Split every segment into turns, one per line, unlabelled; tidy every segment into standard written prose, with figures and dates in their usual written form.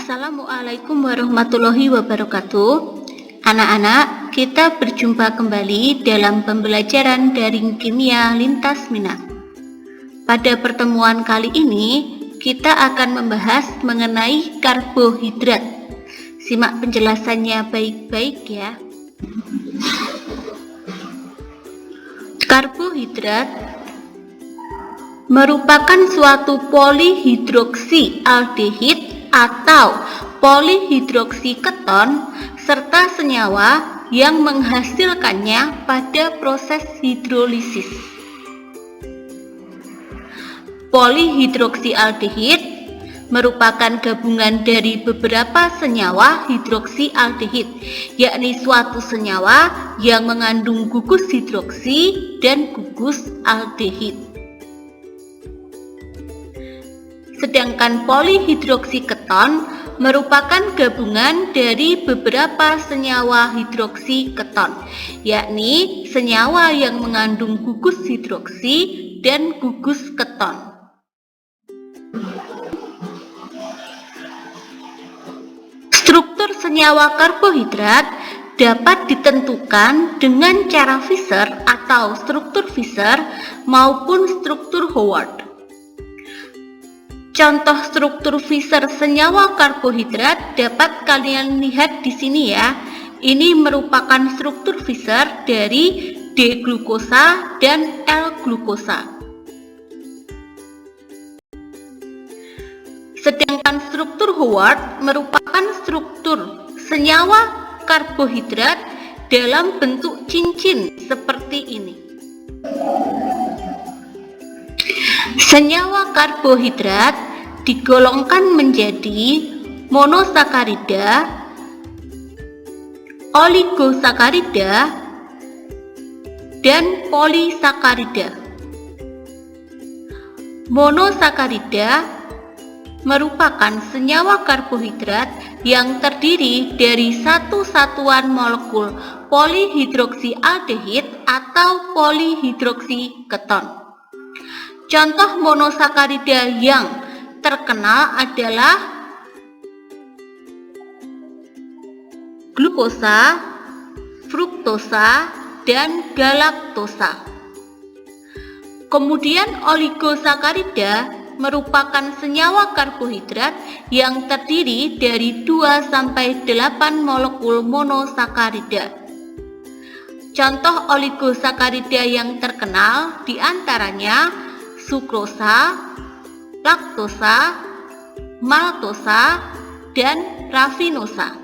Assalamualaikum warahmatullahi wabarakatuh. Anak-anak, kita berjumpa kembali dalam pembelajaran daring kimia lintas minat. Pada pertemuan kali ini, kita akan membahas mengenai karbohidrat. Simak penjelasannya baik-baik ya. Karbohidrat merupakan suatu polihidroksialdehid atau polihidroksiketon serta senyawa yang menghasilkannya pada proses hidrolisis. Polihidroksialdehid merupakan gabungan dari beberapa senyawa hidroksialdehid, yakni suatu senyawa yang mengandung gugus hidroksi dan gugus aldehid. Sedangkan polihidroksiketon merupakan gabungan dari beberapa senyawa hidroksiketon, yakni senyawa yang mengandung gugus hidroksi dan gugus keton. Struktur senyawa karbohidrat dapat ditentukan dengan cara Fischer atau struktur Fischer maupun struktur Howard. Contoh struktur Fischer senyawa karbohidrat dapat kalian lihat di sini ya. Ini merupakan struktur Fischer dari D-glukosa dan L-glukosa. Sedangkan struktur Howard merupakan struktur senyawa karbohidrat dalam bentuk cincin seperti ini. Senyawa karbohidrat digolongkan menjadi monosakarida, oligosakarida, dan polisakarida. Monosakarida merupakan senyawa karbohidrat yang terdiri dari satu satuan molekul polihidroksialdehid atau polihidroksiketon. Contoh monosakarida yang terkenal adalah glukosa, fruktosa, dan galaktosa. Kemudian oligosakarida merupakan senyawa karbohidrat yang terdiri dari 2-8 molekul monosakarida. Contoh oligosakarida yang terkenal diantaranya sukrosa, laktosa, maltosa, dan rafinosa.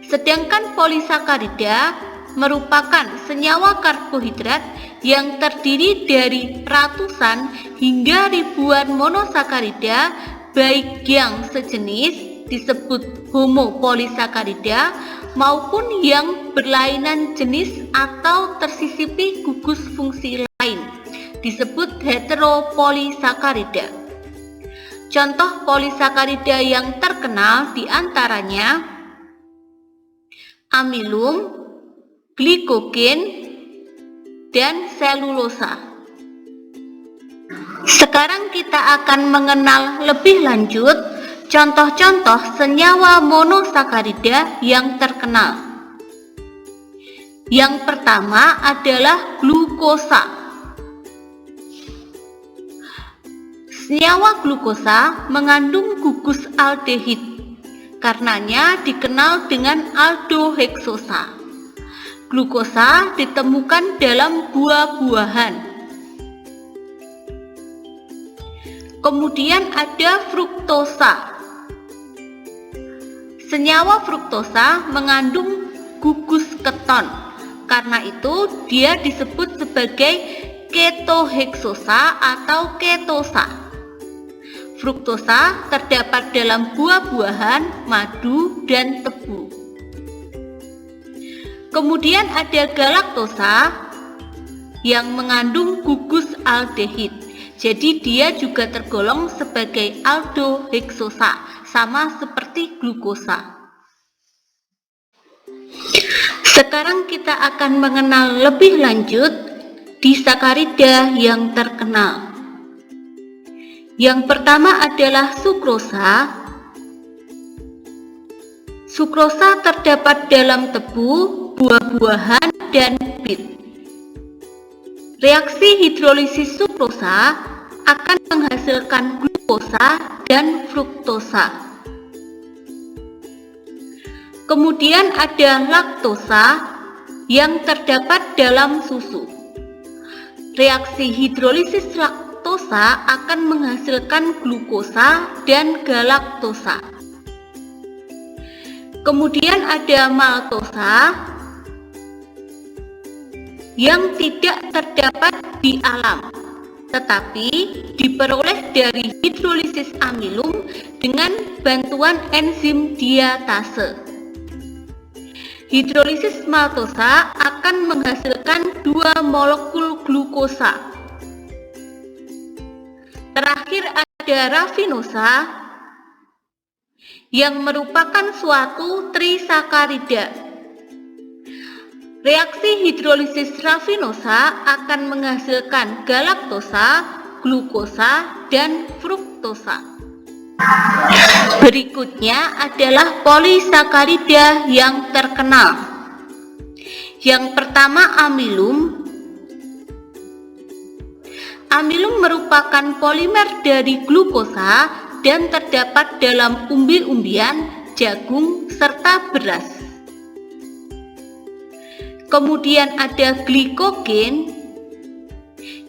Sedangkan polisakarida merupakan senyawa karbohidrat yang terdiri dari ratusan hingga ribuan monosakarida, baik yang sejenis disebut homopolisakarida maupun yang berlainan jenis atau tersisipi gugus fungsi lain disebut heteropolisakarida. Contoh polisakarida yang terkenal diantaranya amilum, glikogen, dan selulosa. Sekarang kita akan mengenal lebih lanjut contoh-contoh senyawa monosakarida yang terkenal. Yang pertama adalah glukosa. Senyawa glukosa mengandung gugus aldehid, karenanya dikenal dengan aldoheksosa. Glukosa ditemukan dalam buah-buahan. Kemudian ada fruktosa. Senyawa fruktosa mengandung gugus keton, karena itu dia disebut sebagai ketoheksosa atau ketosa. Fruktosa terdapat dalam buah-buahan, madu, dan tebu. Kemudian ada galaktosa yang mengandung gugus aldehid. Jadi dia juga tergolong sebagai aldoheksosa, sama seperti glukosa. Sekarang kita akan mengenal lebih lanjut disakarida yang terkenal. Yang pertama adalah sukrosa, Sukrosa terdapat dalam tebu, buah-buahan, dan bit. Reaksi hidrolisis sukrosa akan menghasilkan glukosa dan fruktosa. Kemudian ada laktosa yang terdapat dalam susu. Reaksi hidrolisis laktosa akan menghasilkan glukosa dan galaktosa. Kemudian ada maltosa yang tidak terdapat di alam, tetapi diperoleh dari hidrolisis amilum dengan bantuan enzim diatase. Hidrolisis maltosa akan menghasilkan 2 molekul glukosa. Terakhir ada rafinosa yang merupakan suatu trisakarida. Reaksi hidrolisis rafinosa akan menghasilkan galaktosa, glukosa, dan fruktosa. Berikutnya adalah polisakarida yang terkenal. Yang pertama amilum. Amilum merupakan polimer dari glukosa dan terdapat dalam umbi-umbian, jagung, serta beras. Kemudian ada glikogen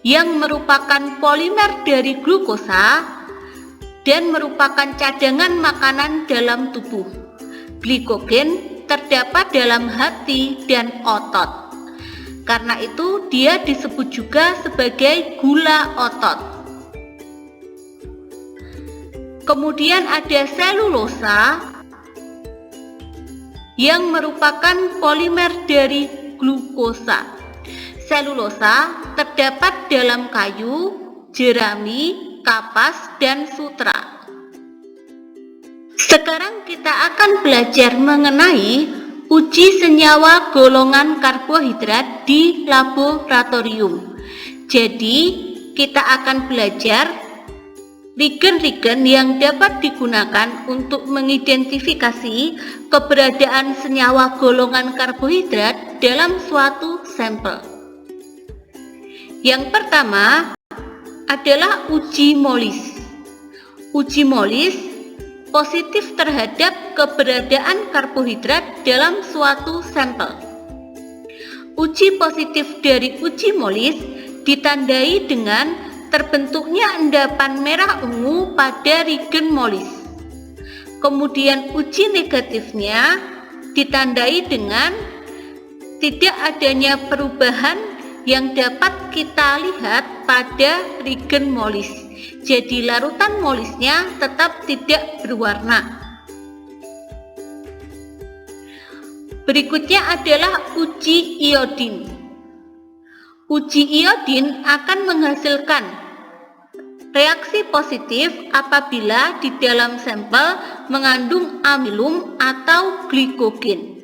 yang merupakan polimer dari glukosa dan merupakan cadangan makanan dalam tubuh. Glikogen terdapat dalam hati dan otot. Karena itu dia disebut juga sebagai gula otot. Kemudian ada selulosa yang merupakan polimer dari glukosa. Selulosa terdapat dalam kayu, jerami, kapas, dan sutra. Sekarang kita akan belajar mengenai uji senyawa golongan karbohidrat di laboratorium. Jadi, kita akan belajar regen-regen yang dapat digunakan untuk mengidentifikasi keberadaan senyawa golongan karbohidrat dalam suatu sampel. Yang pertama adalah uji Molis. Uji Molis positif terhadap keberadaan karbohidrat dalam suatu sampel. Uji positif dari uji Molis ditandai dengan terbentuknya endapan merah ungu pada regen Molis. Kemudian uji negatifnya ditandai dengan tidak adanya perubahan yang dapat kita lihat pada regen Molis. Jadi larutan Molisnya tetap tidak berwarna. Berikutnya adalah uji iodin. Uji iodin akan menghasilkan reaksi positif apabila di dalam sampel mengandung amilum atau glikogen.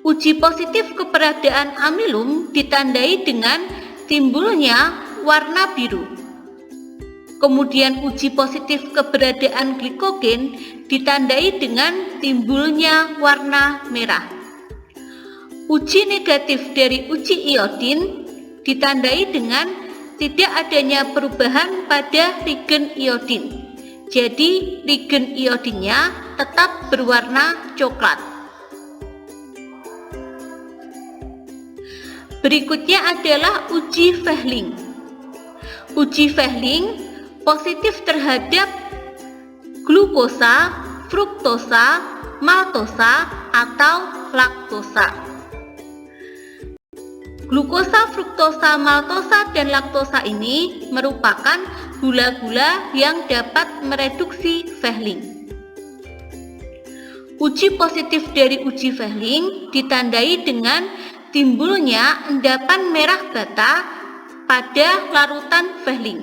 Uji positif keberadaan amilum ditandai dengan timbulnya warna biru. Kemudian uji positif keberadaan glikogen ditandai dengan timbulnya warna merah. Uji negatif dari uji iodin ditandai dengan tidak adanya perubahan pada regen iodin. Jadi regen iodinnya tetap berwarna coklat. Berikutnya adalah uji Fehling. Uji Fehling positif terhadap glukosa, fruktosa, maltosa, atau laktosa. Glukosa, fruktosa, maltosa, dan laktosa ini merupakan gula-gula yang dapat mereduksi Fehling. Uji positif dari uji Fehling ditandai dengan timbulnya endapan merah bata pada larutan Fehling.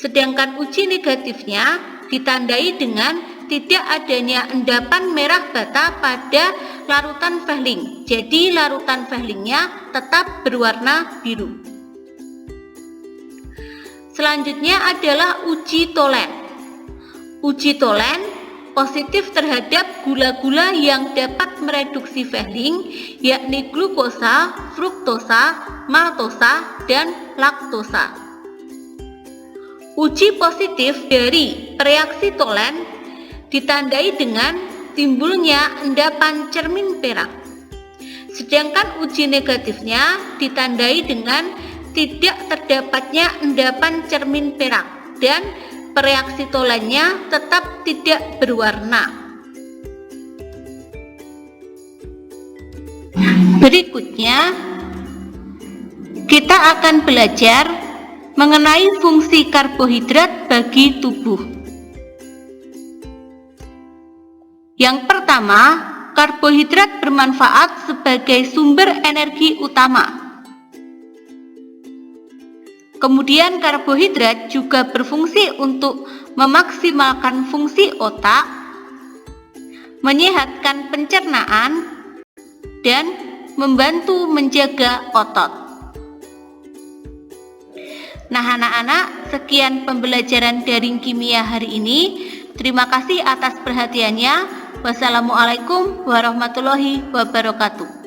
Sedangkan uji negatifnya ditandai dengan tidak adanya endapan merah bata pada larutan Fehling. Jadi larutan Fehlingnya tetap berwarna biru. Selanjutnya adalah uji Tholen. Uji Tholen positif terhadap gula-gula yang dapat mereduksi Fehling, yakni glukosa, fruktosa, maltosa, dan laktosa. Uji positif dari reaksi Tholen ditandai dengan timbulnya endapan cermin perak. Sedangkan uji negatifnya ditandai dengan tidak terdapatnya endapan cermin perak dan reaksi Tholennya tetap tidak berwarna. Berikutnya, kita akan belajar mengenai fungsi karbohidrat bagi tubuh. Yang pertama, karbohidrat bermanfaat sebagai sumber energi utama. Kemudian karbohidrat juga berfungsi untuk memaksimalkan fungsi otak, menyehatkan pencernaan, dan membantu menjaga otot. Nah anak-anak, sekian pembelajaran daring kimia hari ini. Terima kasih atas perhatiannya. Wassalamualaikum warahmatullahi wabarakatuh.